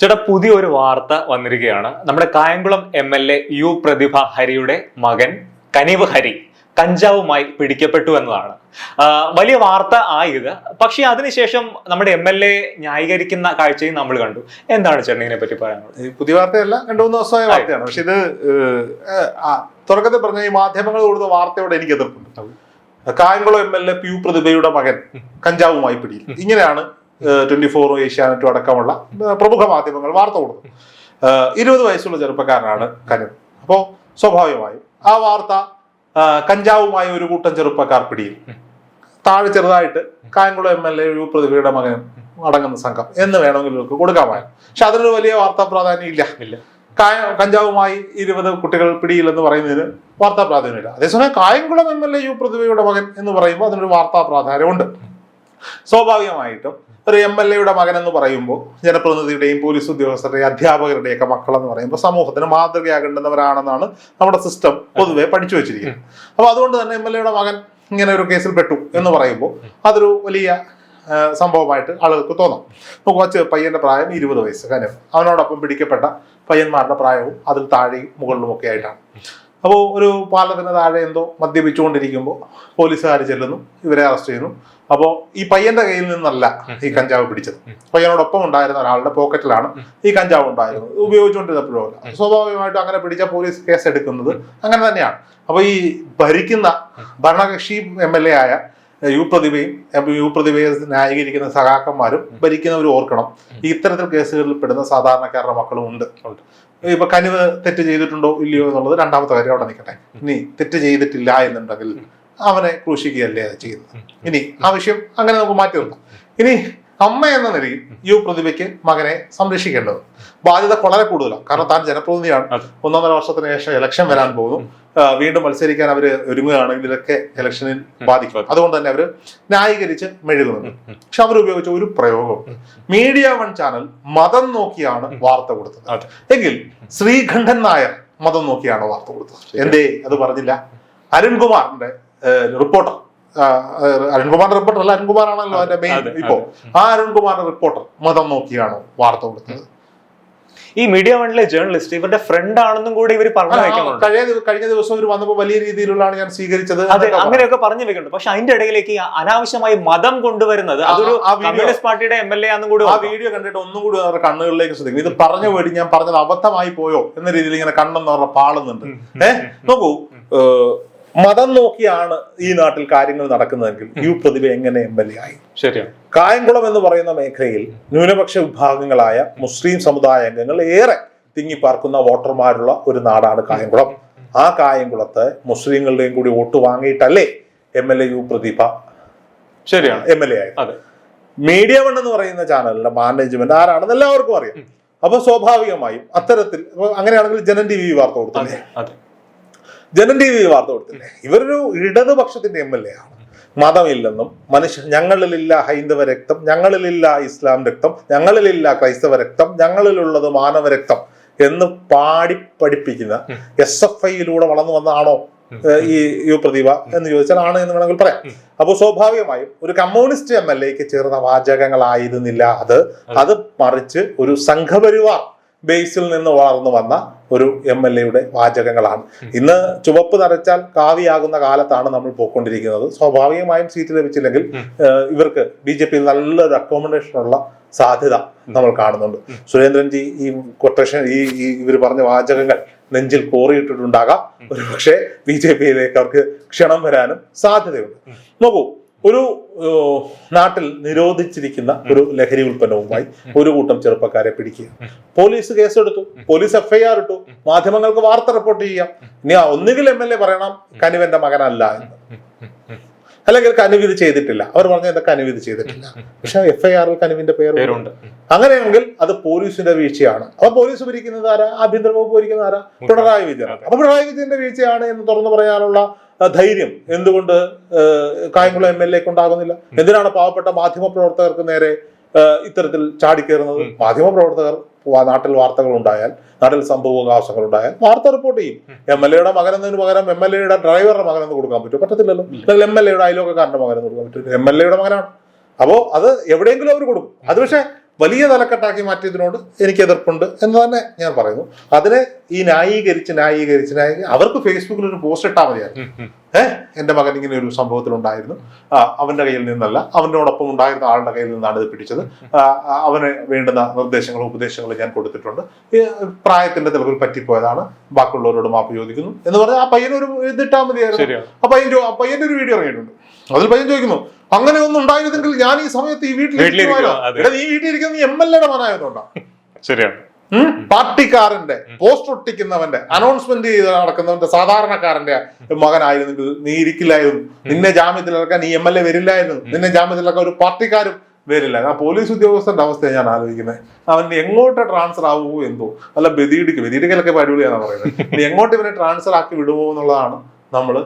ചേട്ടാ, പുതിയൊരു വാർത്ത വന്നിരിക്കുകയാണ്. നമ്മുടെ കായംകുളം MLA യു പ്രതിഭ ഹരിയുടെ മകൻ കനിവ് ഹരി കഞ്ചാവുമായി പിടിക്കപ്പെട്ടു എന്നതാണ് വലിയ വാർത്ത ആയത്. പക്ഷെ അതിനുശേഷം നമ്മുടെ MLA ന്യായീകരിക്കുന്ന കാഴ്ചയും നമ്മൾ കണ്ടു. എന്താണ് ചേട്ടൻ ഇതിനെ പറ്റി പറയാനുള്ളത്? പുതിയ വാർത്തയല്ല, 2-3 ദിവസമായ വാർത്തയാണ്. പക്ഷെ ഇത് തുടക്കത്തിൽ പറഞ്ഞ ഈ മാധ്യമങ്ങൾ കൊടുത്ത വാർത്തയോടെ എനിക്ക് എതിർപ്പുണ്ട്. കായംകുളം MLA യു പ്രതിഭയുടെ മകൻ കഞ്ചാവുമായി പിടിയിൽ, ഇങ്ങനെയാണ് 24 ഏഷ്യാനെറ്റും അടക്കമുള്ള പ്രമുഖ മാധ്യമങ്ങൾ വാർത്ത കൊടുത്തു. 20 വയസ്സുള്ള ചെറുപ്പക്കാരനാണ് കനിവ്. അപ്പോൾ സ്വാഭാവികമായും ആ വാർത്ത കഞ്ചാവുമായി ഒരു കൂട്ടം ചെറുപ്പക്കാർ പിടിയിൽ, താഴെ ചെറുതായിട്ട് കായംകുളം MLA യു പ്രതിഭയുടെ മകൻ അടങ്ങുന്ന സംഘം എന്ന് വേണമെങ്കിൽ നമുക്ക് കൊടുക്കാമായിരുന്നു. പക്ഷെ അതിനൊരു വലിയ വാർത്താ പ്രാധാന്യം ഇല്ല. കഞ്ചാവുമായി 20 കുട്ടികൾ പിടിയില്ലെന്ന് പറയുന്നതിന് വാർത്താ പ്രാധാന്യമില്ല. അതേസമയം കായംകുളം MLA യു പ്രതിഭയുടെ മകൻ എന്ന് പറയുമ്പോൾ അതിനൊരു വാർത്താ പ്രാധാന്യമുണ്ട്. സ്വാഭാവികമായിട്ടും ഒരു MLA മകൻ എന്ന് പറയുമ്പോൾ ജനപ്രതിനിധിയുടെയും പോലീസ് ഉദ്യോഗസ്ഥരുടെയും അധ്യാപകരുടെയൊക്കെ മക്കളെന്ന് പറയുമ്പോൾ സമൂഹത്തിന് മാതൃകയാകേണ്ടുന്നവരാണെന്നാണ് നമ്മുടെ സിസ്റ്റം പൊതുവെ പഠിച്ചു വെച്ചിരിക്കുന്നത്. അപ്പൊ അതുകൊണ്ട് തന്നെ MLA മകൻ ഇങ്ങനെ ഒരു കേസിൽ പെട്ടു എന്ന് പറയുമ്പോൾ അതൊരു വലിയ സംഭവമായിട്ട് ആളുകൾക്ക് തോന്നാം. നമുക്ക് പയ്യന്റെ പ്രായം 20 വയസ്സ് കനിവ്, അവനോടൊപ്പം പിടിക്കപ്പെട്ട പയ്യന്മാരുടെ പ്രായവും അതിൽ താഴെയും മുകളിലുമൊക്കെ ആയിട്ടാണ്. അപ്പോൾ ഒരു പാലത്തിന് താഴെ എന്തോ മദ്യപിച്ചുകൊണ്ടിരിക്കുമ്പോൾ പോലീസുകാർ ചെല്ലുന്നു, ഇവരെ അറസ്റ്റ് ചെയ്യുന്നു. അപ്പോൾ ഈ പയ്യന്റെ കയ്യിൽ നിന്നല്ല ഈ കഞ്ചാവ് പിടിച്ചത്, പയ്യനോടൊപ്പം ഉണ്ടായിരുന്ന ഒരാളുടെ പോക്കറ്റിലാണ് ഈ കഞ്ചാവ് ഉണ്ടായിരുന്നത്, ഉപയോഗിച്ചുകൊണ്ടിരുന്നപ്പോഴും. സ്വാഭാവികമായിട്ടും അങ്ങനെ പിടിച്ച പോലീസ് കേസ് എടുക്കുന്നത് അങ്ങനെ തന്നെയാണ്. അപ്പോൾ ഈ ഭരിക്കുന്ന ഭരണകക്ഷി MLA ആയ യു പ്രതിഭയെ ന്യായീകരിക്കുന്ന സഖാക്കന്മാരും ഭരിക്കുന്നവരും ഓർക്കണം, ഈ ഇത്തരത്തിൽ കേസുകളിൽ പെടുന്ന സാധാരണക്കാരുടെ മക്കളും ഉണ്ട്. ഇപ്പൊ കനിവ് തെറ്റ് ചെയ്തിട്ടുണ്ടോ ഇല്ലയോ എന്നുള്ളത് രണ്ടാമത്തെ കാര്യം അവിടെ നിൽക്കട്ടെ. ഇനി തെറ്റ് ചെയ്തിട്ടില്ല എന്നുണ്ടെങ്കിൽ അവനെ ക്രൂശിക്കുകയല്ലേ ചെയ്യുന്നത്. ഇനി ആ വിഷയം അങ്ങനെ നമുക്ക് മാറ്റി നിർത്താം. ഇനി അമ്മ എന്ന നിലയിൽ യു പ്രതിഭയ്ക്ക് മകനെ സംരക്ഷിക്കേണ്ടത് ബാധ്യത വളരെ കൂടുതലാണ്. കാരണം താൻ ജനപ്രതിനിധിയാണ്, 1.5 വർഷത്തിന് ശേഷം ഇലക്ഷൻ വരാൻ പോകുന്നു, വീണ്ടും മത്സരിക്കാൻ അവർ ഒരുങ്ങുകയാണെങ്കിൽ ഇതൊക്കെ ഇലക്ഷനിൽ ബാധിക്കും. അതുകൊണ്ട് തന്നെ അവർ ന്യായീകരിച്ച് മെഴുകുന്നുണ്ട്. പക്ഷെ അവർ ഉപയോഗിച്ച ഒരു പ്രയോഗം, മീഡിയ 1 ചാനൽ മതം നോക്കിയാണ് വാർത്ത കൊടുത്തത് എങ്കിൽ ശ്രീകണ്ഠൻ നായർ മതം നോക്കിയാണ് വാർത്ത കൊടുത്തത്. എന്തേ അത് പറഞ്ഞില്ല? അരുൺകുമാറിന്റെ റിപ്പോർട്ടർ, അരുൺകുമാറിന്റെ റിപ്പോർട്ടർ അല്ല, അരുൺകുമാറാണല്ലോ അതിന്റെ മെയിൻ. ഇപ്പോ ആ അരുൺകുമാറിന്റെ റിപ്പോർട്ടർ മതം നോക്കിയാണ് വാർത്ത കൊടുത്തത്. ഈ മീഡിയ 1 ജേർണലിസ്റ്റ് ഇവരുടെ ഫ്രണ്ട് ആണെന്നും കൂടി ഇവർ പറഞ്ഞു വെക്കുന്നുണ്ട്. കഴിഞ്ഞ ദിവസം ഇവർ വന്നപ്പോൾ വലിയ രീതിയിലുള്ളതാണ് ഞാൻ സ്വീകരിച്ചത്, അങ്ങനെയൊക്കെ പറഞ്ഞു വെക്കുന്നുണ്ട്. പക്ഷെ അതിന്റെ ഇടയിലേക്ക് അനാവശ്യമായി മതം കൊണ്ടുവരുന്നത് അതൊരു കമ്മ്യൂണിസ്റ്റ് പാർട്ടിയുടെ MLA ആണെന്നും കൂടി ആ വീഡിയോ കണ്ടിട്ട് ഒന്നും കൂടി അവരുടെ കണ്ണുകളിലേക്ക് ശ്രദ്ധിക്കും. ഇത് പറഞ്ഞ വേണ്ടി ഞാൻ പറഞ്ഞത് അബദ്ധമായി പോയോ എന്ന രീതിയിൽ ഇങ്ങനെ കണ്ണെന്ന് പറഞ്ഞ പാളുന്നുണ്ട്. നോക്കൂ, മതം നോക്കിയാണ് ഈ നാട്ടിൽ കാര്യങ്ങൾ നടക്കുന്നതെങ്കിൽ യു പ്രതിഭ എങ്ങനെ MLA ആയി? ശരിയാണ്. കായംകുളം എന്ന് പറയുന്ന മേഖലയിൽ ന്യൂനപക്ഷ വിഭാഗങ്ങളായ മുസ്ലിം സമുദായ അംഗങ്ങൾ ഏറെ തിങ്ങിപ്പാർക്കുന്ന വോട്ടർമാരുള്ള ഒരു നാടാണ് കായംകുളം. ആ കായംകുളത്ത് മുസ്ലിങ്ങളുടെയും കൂടി വോട്ട് വാങ്ങിയിട്ടല്ലേ MLA യു പ്രതിഭ ശരിയാണ് MLA ആയത്. മീഡിയ 1 എന്ന് പറയുന്ന ചാനലിന്റെ മാനേജ്മെന്റ് ആരാണെന്ന് എല്ലാവർക്കും അറിയാം. അപ്പൊ സ്വാഭാവികമായും അത്തരത്തിൽ അങ്ങനെയാണെങ്കിൽ ജനം TV വാർത്ത കൊടുത്തില്ലേ? ജനം TV വാർത്ത കൊടുത്തില്ലേ? ഇവരൊരു ഇടതുപക്ഷത്തിന്റെ MLA ആണ്. മതമില്ലെന്നും ഞങ്ങളിലില്ല ഹൈന്ദവ രക്തം, ഞങ്ങളിലില്ല ഇസ്ലാം രക്തം, ഞങ്ങളിലില്ല ക്രൈസ്തവ രക്തം, ഞങ്ങളിലുള്ളത് മാനവ രക്തം എന്ന് പാടി പഠിപ്പിക്കുന്ന SFIയിലൂടെ വളർന്നു വന്നതാണോ ഈ യു പ്രതിഭ എന്ന് ചോദിച്ചാൽ ആണ് എന്ന് വേണമെങ്കിൽ പറയാം. അപ്പോൾ സ്വാഭാവികമായും ഒരു കമ്മ്യൂണിസ്റ്റ് MLAക്ക് ചേർന്ന വാചകങ്ങളായിരുന്നില്ല അത് മറിച്ച് ഒരു സംഘപരിവാർ ബേസിൽ നിന്ന് വളർന്നു വന്ന ഒരു MLAയുടെ വാചകങ്ങളാണ്. ഇന്ന് ചുവപ്പ് നരച്ചാൽ കാവിയാകുന്ന കാലത്താണ് നമ്മൾ പോയിക്കൊണ്ടിരിക്കുന്നത്. സ്വാഭാവികമായും സീറ്റ് ലഭിച്ചില്ലെങ്കിൽ ഇവർക്ക് BJP നല്ലൊരു അക്കോമഡേഷൻ ഉള്ള സാധ്യത നമ്മൾ കാണുന്നുണ്ട്. സുരേന്ദ്രൻജി ഈ കൊട്ടേഷൻ ഇവർ പറഞ്ഞ വാചകങ്ങൾ നെഞ്ചിൽ കോറിയിട്ടിട്ടുണ്ടാകാം. ഒരു പക്ഷേ BJPയിലേക്ക് അവർക്ക് ക്ഷണം വരാനും സാധ്യതയുണ്ട്. നോക്കൂ, ഒരു നാട്ടിൽ നിരോധിച്ചിരിക്കുന്ന ഒരു ലഹരി ഉൽപ്പന്നവുമായി ഒരു കൂട്ടം ചെറുപ്പക്കാരെ പിടിക്കുക, പോലീസ് കേസെടുത്തു, പോലീസ് FIR ഇട്ടു, മാധ്യമങ്ങൾക്ക് വാർത്ത റിപ്പോർട്ട് ചെയ്യാം. ഇനി ഒന്നുകിൽ MLA പറയണം കനിവന്റെ മകനല്ല എന്ന്, അല്ലെങ്കിൽ കനിവ് ഇത് ചെയ്തിട്ടില്ല. അവർ പറഞ്ഞ കനിവ് ഇത് ചെയ്തിട്ടില്ല, പക്ഷെ FIRൽ കനിവിന്റെ പേരുണ്ട്. അങ്ങനെയെങ്കിൽ അത് പോലീസിന്റെ വീഴ്ചയാണ്. അപ്പൊ പോലീസ് ഭരിക്കുന്നത് ആരാ? ആഭ്യന്തര വകുപ്പ് ഭരിക്കുന്നത് ആരാ? പിണറായി വിജയൻ. അപ്പൊ പിണറായി വിജയന്റെ വീഴ്ചയാണ് എന്ന് തുറന്നു പറയാനുള്ള ധൈര്യം എന്തുകൊണ്ട് കായംകുളം MLAക്ക് ഉണ്ടാകുന്നില്ല? എന്തിനാണ് പാവപ്പെട്ട മാധ്യമ പ്രവർത്തകർക്ക് നേരെ ഇത്തരത്തിൽ ചാടിക്കയറുന്നത്? മാധ്യമ പ്രവർത്തകർ നാട്ടിൽ വാർത്തകൾ ഉണ്ടായാൽ, നാട്ടിൽ സംഭവവികാസങ്ങൾ ഉണ്ടായാൽ വാർത്ത റിപ്പോർട്ട് ചെയ്യും. MLAയുടെ മകൻ എന്നതിന് പകരം MLAയുടെ ഡ്രൈവറുടെ മകനെന്ന് കൊടുക്കാൻ പറ്റുമോ? പറ്റത്തില്ലല്ലോ. അല്ലെങ്കിൽ MLAയുടെ അയലോക്കക്കാരന്റെ മകനെന്ന് കൊടുക്കാൻ പറ്റും? MLAയുടെ മകനാണ്. അപ്പോൾ അത് എവിടെയെങ്കിലും അവർ കൊടുക്കും. അത് പക്ഷേ വലിയ തലക്കെട്ടാക്കി മാറ്റിയതിനോട് എനിക്ക് എതിർപ്പുണ്ട് എന്ന് തന്നെ ഞാൻ പറയുന്നു. അതിനെ ഈ ന്യായീകരിച്ച് അവർക്ക് ഫേസ്ബുക്കിൽ ഒരു പോസ്റ്റ് ഇട്ടാൽ മതിയായിരുന്നു. എന്റെ മകൻ ഇങ്ങനെ ഒരു സംഭവത്തിലുണ്ടായിരുന്നു, അവന്റെ കയ്യിൽ നിന്നല്ല, അവനോടൊപ്പം ഉണ്ടായിരുന്ന ആളുടെ കയ്യിൽ നിന്നാണ് ഇത് പിടിച്ചത്, അവന് വേണ്ടുന്ന നിർദ്ദേശങ്ങളും ഉപദേശങ്ങളും ഞാൻ കൊടുത്തിട്ടുണ്ട്, പ്രായത്തിന്റെ തെളിവിൽ പറ്റിപ്പോയതാണ്, ബാക്കിയുള്ളവരോട് മാപ്പ് ചോദിക്കുന്നു എന്ന് പറഞ്ഞാൽ ആ പയ്യനൊരു ഇതിട്ടാൽ മതിയായിരുന്നു. ആ പയ്യന്റെ ഒരു വീഡിയോ ഇറങ്ങിയിട്ടുണ്ട്. അതിൽ പയ്യൻ ചോദിക്കുന്നു, അങ്ങനെ ഒന്നും ഉണ്ടായിരുന്നെങ്കിൽ ഞാൻ ഈ സമയത്ത് ഈ വീട്ടിലിരിക്കുവാനോ? നീ വീട്ടിലിരിക്കുന്ന നീ MLA-യുടെ മകനായതുകൊണ്ടാ. ശരിയാണ്. പാർട്ടിക്കാരന്റെ പോസ്റ്റർ ഒട്ടിക്കുന്നവന്റെ അനൗൺസ്മെന്റ് ചെയ്ത് നടക്കുന്നവന്റെ സാധാരണക്കാരന്റെ മകനായിരുന്നെങ്കിൽ നീ ഇരിക്കില്ലായിരുന്നു. നിന്നെ ജാമ്യത്തിലിറക്കാൻ ഈ MLA വരില്ലായിരുന്നു. നിന്നെ ജാമ്യത്തിലിറക്കാൻ ഒരു പാർട്ടിക്കാരും വരില്ല. ആ പോലീസ് ഉദ്യോഗസ്ഥന്റെ അവസ്ഥയാണ് ഞാൻ ആലോചിക്കുന്നത്. അവൻ എങ്ങോട്ട് ട്രാൻസ്ഫർ ആവുമോ എന്തോ, അല്ല ബദിയിടിക്കലൊക്കെ അടിപൊളിയാണെന്ന് പറയുന്നത്. ഇനി എങ്ങോട്ട് ഇവനെ ട്രാൻസ്ഫർ ആക്കി വിടുമോ എന്നുള്ളതാണ് നമ്മൾ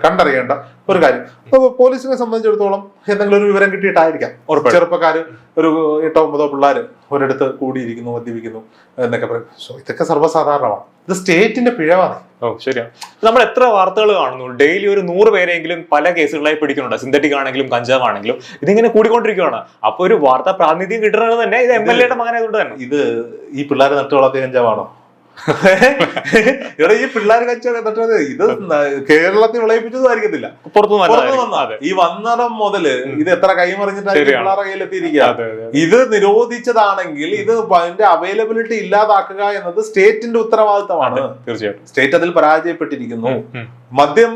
കണ്ടറിയേണ്ട ഒരു കാര്യം. അപ്പൊ പോലീസിനെ സംബന്ധിച്ചിടത്തോളം എന്തെങ്കിലും ഒരു വിവരം കിട്ടിയിട്ടായിരിക്കാം ചെറുപ്പക്കാര് ഒരു 8-9 പിള്ളേര് ഒരിടത്ത് കൂടിയിരിക്കുന്നു, മദ്യപിക്കുന്നു എന്നൊക്കെ പറയും. സോ ഇതൊക്കെ സർവ്വസാധാരണമാണ്. ഇത് സ്റ്റേറ്റിന്റെ പിഴവാണ്. ശരിയാണ്. നമ്മൾ എത്ര വാർത്തകൾ കാണുന്നു, ഡെയിലി ഒരു 100 പേരെങ്കിലും പല കേസുകളായി പിടിക്കുന്നുണ്ട്. സിന്തറ്റിക് ആണെങ്കിലും കഞ്ചാവ് ആണെങ്കിലും ഇതിങ്ങനെ കൂടിക്കൊണ്ടിരിക്കുകയാണ്. അപ്പൊ ഒരു വാർത്താ പ്രാതിനിധ്യം കിട്ടുന്നത് തന്നെ ഇത് MLA-യുടെ മകനായതുകൊണ്ട് തന്നെ. ഇത് ഈ പിള്ളേരെ നട്ടു വളർത്തിയ കഞ്ചാവാണോ? ഇവിടെ ഈ പിള്ളേർ കച്ചവടം ഇത് കേരളത്തിൽ വിളയിപ്പിച്ചതും ആയിരിക്കത്തില്ല, പുറത്തു ഈ വന്നടം മുതല് ഇത് എത്ര കൈമറിഞ്ഞിട്ടായിരിക്കും പിള്ളേരുടെ കയ്യിലെത്തിയിരിക്കുക. ഇത് നിരോധിച്ചതാണെങ്കിൽ ഇത് അതിന്റെ അവൈലബിലിറ്റി ഇല്ലാതാക്കുക എന്നത് സ്റ്റേറ്റിന്റെ ഉത്തരവാദിത്തമാണ്. തീർച്ചയായിട്ടും സ്റ്റേറ്റ് അതിൽ പരാജയപ്പെട്ടിരിക്കുന്നു. മദ്യം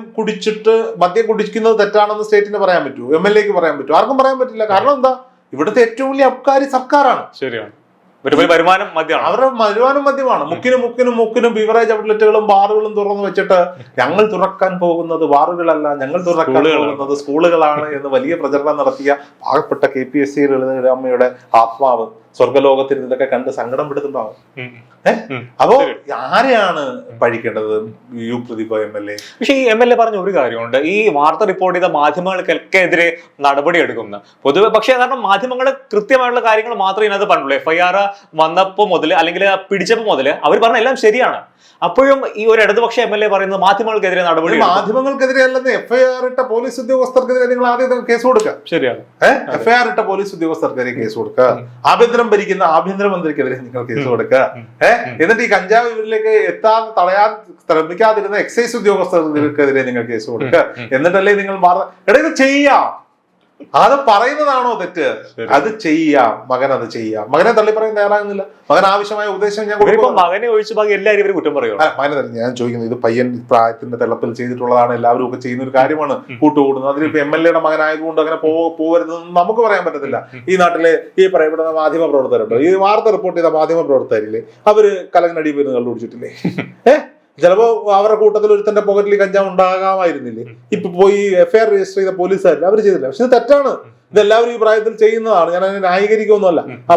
കുടിക്കുന്നത് തെറ്റാണെന്ന് സ്റ്റേറ്റിന് പറയാൻ പറ്റൂ, MLA-ക്ക് പറയാൻ പറ്റൂ? ആർക്കും പറയാൻ പറ്റില്ല. കാരണം എന്താ? ഇവിടുത്തെ ഏറ്റവും വലിയ അബ്കാരി സർക്കാരാണ്. ശരിയാണ്. അവരുടെ വരുമാനം മദ്യമാണ്. മുക്കിനും ബിവറേജ് ഔട്ട്ലെറ്റുകളും ബാറുകളും തുറന്നു വെച്ചിട്ട് ഞങ്ങൾ തുറക്കാൻ പോകുന്നത് ബാറുകളല്ല, ഞങ്ങൾ തുറക്കാൻ പോകുന്നത് സ്കൂളുകളാണ് എന്ന് വലിയ പ്രചരണം നടത്തിയ പാവപ്പെട്ട KPSC ലളിതമ്മയുടെ ആത്മാവ് സ്വർഗലോകത്തിൽ ഇതൊക്കെ കണ്ട് സങ്കടം പെടുത്തുണ്ടാവും. അപ്പോ ആരെയാണ് പഴിക്കേണ്ടത്? യു പ്രതിഭ MLA. പക്ഷെ ഈ MLA പറഞ്ഞ ഒരു കാര്യമുണ്ട്, ഈ വാർത്ത റിപ്പോർട്ട് ചെയ്ത മാധ്യമങ്ങൾക്കെതിരെ നടപടി എടുക്കുന്ന പൊതുവെ. പക്ഷെ കാരണം മാധ്യമങ്ങൾ കൃത്യമായുള്ള കാര്യങ്ങൾ മാത്രമേ ഇതിനകത്ത് പറഞ്ഞുള്ളൂ. FIR വന്നപ്പോ മുതൽ അല്ലെങ്കിൽ പിടിച്ചപ്പോ മുതൽ അവർ പറഞ്ഞ എല്ലാം ശരിയാണ്. അപ്പോഴും ഈ ഒരു ഇടതുപക്ഷ MLA പറയുന്നത് മാധ്യമങ്ങൾക്കെതിരെ നടപടി. മാധ്യമങ്ങൾക്കെതിരെ അല്ലെന്ന് FIR ഇട്ട പോലീസ് ഉദ്യോഗസ്ഥർക്കെതിരെ നിങ്ങൾ ആദ്യം കേസ് കൊടുക്കുക. ശരിയാണ്. FIR ഇട്ട പോലീസ് ഉദ്യോഗസ്ഥർക്കെതിരെ കേസ് കൊടുക്കുക. ആഭ്യന്തരം ഭരിക്കുന്ന ആഭ്യന്തരമന്ത്രിക്കെതിരെ നിങ്ങൾ കേസ് കൊടുക്കുക. എന്നിട്ട് ഈ കഞ്ചാവ് ഇവരിലേക്ക് തടയാൻ ശ്രമിക്കാതിരുന്ന എക്സൈസ് ഉദ്യോഗസ്ഥർക്കെതിരെ നിങ്ങൾ കേസ് കൊടുക്കുക. എന്നിട്ടല്ലേ നിങ്ങൾ ഇത് ചെയ്യാം. അത് പറയുന്നതാണോ തെറ്റ്? അത് ചെയ്യാം. മകൻ അത് ചെയ്യാം. മകനെ തള്ളി പറയാൻ തയ്യാറാകുന്നില്ല. മകൻ ആവശ്യമായ ഉപദേശം ഞാൻ മകനെ ഒഴിച്ച് ബാക്കി എല്ലാവരും കുറ്റം പറയും. മകനെ ഞാൻ ചോദിക്കുന്നത്, ഇത് പയ്യൻ പ്രായത്തിന്റെ തെളപ്പിൽ ചെയ്തിട്ടുള്ളതാണ്, എല്ലാവരും ഒക്കെ ചെയ്യുന്ന ഒരു കാര്യമാണ്, കൂട്ടുകൂടുന്നത്. അതിലിപ്പോ MLA-യുടെ മകനായതുകൊണ്ട് അങ്ങനെ പോകരുതെന്ന് നമുക്ക് പറയാൻ പറ്റത്തില്ല. ഈ നാട്ടിലെ ഈ പറയപ്പെടുന്ന മാധ്യമ പ്രവർത്തകരുണ്ട്, ഈ വാർത്ത റിപ്പോർട്ട് ചെയ്ത മാധ്യമ പ്രവർത്തകരില്ലേ, അവര് കലങ്ങനടി പോയി കണ്ടുപിടിച്ചിട്ടില്ലേ? ചിലപ്പോ അവരുടെ കൂട്ടത്തിൽ ഒരുത്തന്റെ പോക്കറ്റിൽ കഞ്ചാവ് ഉണ്ടാകാമായിരുന്നില്ലേ? ഇപ്പൊ പോയി FIR രജിസ്റ്റർ ചെയ്ത പോലീസുകാരില്ല, അവർ ചെയ്തില്ല. പക്ഷെ ഇത് തെറ്റാണ്. ഇതെല്ലാവരും ഈ പ്രായത്തിൽ ചെയ്യുന്നതാണ്. ഞാൻ അതിനെ ന്യായീകരിക്കൊന്നുമല്ല. ആ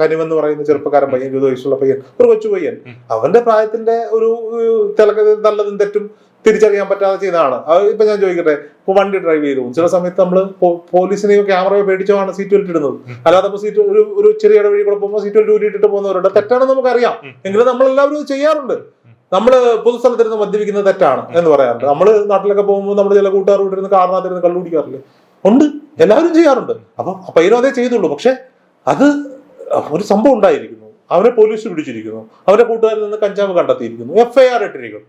കനിവെന്ന് പറയുന്ന ചെറുപ്പക്കാരൻ പയ്യൻ, 20 വയസ്സുള്ള പയ്യൻ, ഒരു കൊച്ചു പയ്യൻ, അവന്റെ പ്രായത്തിന്റെ ഒരു നല്ലതും തെറ്റും തിരിച്ചറിയാൻ പറ്റാതെ ചെയ്യുന്നതാണ്. ഇപ്പൊ ഞാൻ ചോദിക്കട്ടെ, ഇപ്പൊ വണ്ടി ഡ്രൈവ് ചെയ്തു ചില സമയത്ത് നമ്മള് പോലീസിനെയോ ക്യാമറയോ പേടിച്ചാണ് സീറ്റ് ബെൽറ്റ് ഇടുന്നത്. അല്ലാതെ സീറ്റ് ഒരു ചെറിയ ഇടവഴി കൂടെ പോകുമ്പോൾ സീറ്റ് ബെൽറ്റ് ഊരിയിട്ടിട്ട് പോകുന്നവരുണ്ട്. തെറ്റാണെന്ന് നമുക്കറിയാം, എങ്കിലും നമ്മളെല്ലാവരും ചെയ്യാറുണ്ട്. നമ്മള് പൊതുസ്ഥലത്തിരുന്ന് മദ്യപിക്കുന്നത് തെറ്റാണ് എന്ന് പറയാറുണ്ട്. നമ്മള് നാട്ടിലൊക്കെ പോകുമ്പോൾ നമ്മുടെ ചില കൂട്ടുകാർ വിട്ടിരുന്ന് കാറിനകത്തിരുന്ന് കള്ളു കുടിക്കാറില്ലേ? ഉണ്ട്, എല്ലാവരും ചെയ്യാറുണ്ട്. അപ്പൊ പയ്യനും അതേ ചെയ്തുള്ളൂ. പക്ഷെ അത് ഒരു സംഭവം ഉണ്ടായിരിക്കുന്നു, അവനെ പോലീസ് പിടിച്ചിരിക്കുന്നു, അവരുടെ കൂട്ടുകാരിൽ നിന്ന് കഞ്ചാവ് കണ്ടെത്തിയിരിക്കുന്നു, FIR ഇട്ടിരിക്കുന്നു.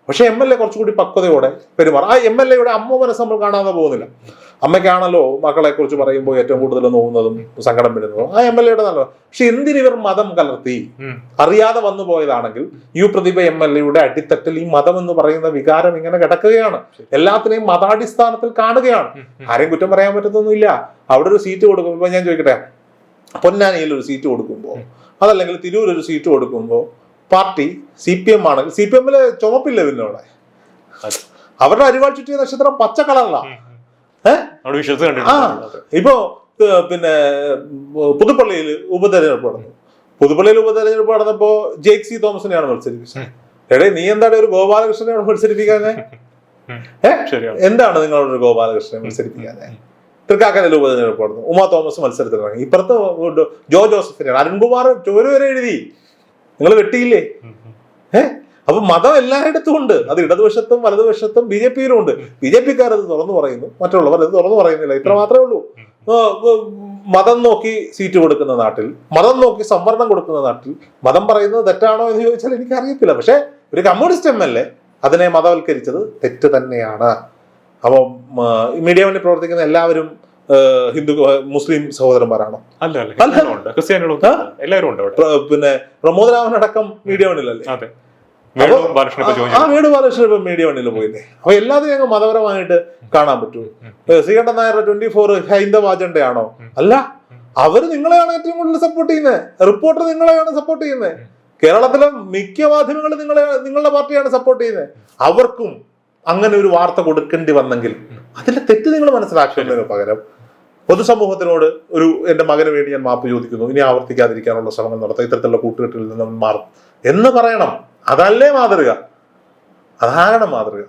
പക്ഷെ MLA കുറച്ചുകൂടി പക്വതയോടെ പെരുമാറും. ആ MLA-യുടെ അമ്മ മനസ്സ് നമ്മൾ കാണാതെ പോകുന്നില്ല. അമ്മയ്ക്കാണല്ലോ മക്കളെ കുറിച്ച് പറയുമ്പോൾ ഏറ്റവും കൂടുതൽ നോവുന്നതും സങ്കടം വരുന്നതും ആ MLA-യുടെ നല്ലത്. പക്ഷെ എന്തിനിവർ മതം കലർത്തി? അറിയാതെ വന്നു പോയതാണെങ്കിൽ യു പ്രതിഭ MLA-യുടെ അടിത്തട്ടിൽ ഈ മതം എന്ന് പറയുന്ന വികാരം ഇങ്ങനെ കിടക്കുകയാണ്. എല്ലാത്തിനെയും മതാടിസ്ഥാനത്തിൽ കാണുകയാണ്. ആരെയും കുറ്റം പറയാൻ പറ്റത്തൊന്നുമില്ല. അവിടെ ഒരു സീറ്റ് കൊടുക്കുമ്പോൾ, ഇപ്പൊ ഞാൻ ചോദിക്കട്ടെ, പൊന്നാനിയിൽ ഒരു സീറ്റ് കൊടുക്കുമ്പോൾ, അതല്ലെങ്കിൽ തിരൂർ ഒരു സീറ്റ് കൊടുക്കുമ്പോൾ പാർട്ടി CPM ആണെങ്കിൽ CPM-ല് ചുമപ്പില്ല. പിന്നെ അവിടെ അവരുടെ അരിവാൾ ചുറ്റിയ നക്ഷത്രം പച്ച കളറിലാണ്. ഇപ്പോ പിന്നെ പുതുപ്പള്ളിയിൽ ഉപതെരഞ്ഞെടുപ്പ് നടന്നു. പുതുപ്പള്ളിയിൽ ഉപതെരഞ്ഞെടുപ്പ് നടന്നപ്പോ ജെയ്ക് സി തോമസിനെയാണ് മത്സരിപ്പിച്ചത്. എടേ, നീ എന്താണ് ഒരു ഗോപാലകൃഷ്ണനെയാണ് മത്സരിപ്പിക്കാതെ? എന്താണ് നിങ്ങളോടൊരു ഗോപാലകൃഷ്ണനെ മത്സരിപ്പിക്കാതെ? തൃക്കാക്കരയിൽ ഉപതെരഞ്ഞെടുപ്പ് നടന്നു, ഉമാ തോമസ് മത്സരത്തിനിറങ്ങി. ഇപ്പുറത്ത് ജോ ജോസഫിനെയാണ്. അരുൺകുമാർ ചോര് വരെ എഴുതി, നിങ്ങൾ വെട്ടിയില്ലേ? അപ്പൊ മതം എല്ലായിടത്തും ഉണ്ട്. അത് ഇടതുവശത്തും വലതുവശത്തും BJP-യിലും ഉണ്ട്. BJP-ക്കാർ അത് തുറന്നു പറയുന്നു, മറ്റുള്ളവർ അത് തുറന്നു പറയുന്നില്ല. ഇത്ര മാത്രമേ ഉള്ളൂ. മതം നോക്കി സീറ്റ് കൊടുക്കുന്ന നാട്ടിൽ, മതം നോക്കി സംവരണം കൊടുക്കുന്ന നാട്ടിൽ മതം പറയുന്നത് തെറ്റാണോ എന്ന് ചോദിച്ചാൽ എനിക്കറിയത്തില്ല. പക്ഷെ ഒരു കമ്മ്യൂണിസ്റ്റ് MLA അതിനെ മതവൽക്കരിച്ചത് തെറ്റ് തന്നെയാണ്. അപ്പം മീഡിയ വേണ്ടി പ്രവർത്തിക്കുന്ന എല്ലാവരും ഹിന്ദു മുസ്ലിം സഹോദരന്മാരാണോ? എല്ലാവരും ഉണ്ട്. പിന്നെ പ്രമോദ് രാമനടക്കം മീഡിയ വണ്ണിലല്ലേ? വേണു ബാലകൃഷ്ണൻ ഇപ്പൊ മീഡിയ വണ്ണിൽ പോയില്ലേ? അപ്പൊ എല്ലാത്തിനും ഞങ്ങൾ മതപരമായിട്ട് കാണാൻ പറ്റുമോ? ശ്രീകണ്ഠൻ നായരുടെ 24 ഹൈന്ദവ അജണ്ടയാണോ? അല്ല, അവര് നിങ്ങളെയാണ് ഏറ്റവും കൂടുതൽ സപ്പോർട്ട് ചെയ്യുന്നത്. റിപ്പോർട്ടർ നിങ്ങളെയാണ് സപ്പോർട്ട് ചെയ്യുന്നത്. കേരളത്തിലെ മിക്ക മാധ്യമങ്ങൾ നിങ്ങളുടെ പാർട്ടിയാണ് സപ്പോർട്ട് ചെയ്യുന്നത്. അവർക്കും അങ്ങനെ ഒരു വാർത്ത കൊടുക്കേണ്ടി വന്നെങ്കിൽ അതിന്റെ തെറ്റ് നിങ്ങൾ മനസ്സിലാക്കുന്നതിന് പകരം പൊതുസമൂഹത്തിനോട് എന്റെ മകന് വേണ്ടി ഞാൻ മാപ്പ് ചോദിക്കുന്നു, ഇനി ആവർത്തിക്കാതിരിക്കാനുള്ള ശ്രമങ്ങൾ നടത്താം, ഇത്തരത്തിലുള്ള കൂട്ടുകെട്ടിൽ നിന്ന് മാറും എന്ന് പറയണം. അതല്ലേ മാതൃക? അതാകണം മാതൃക.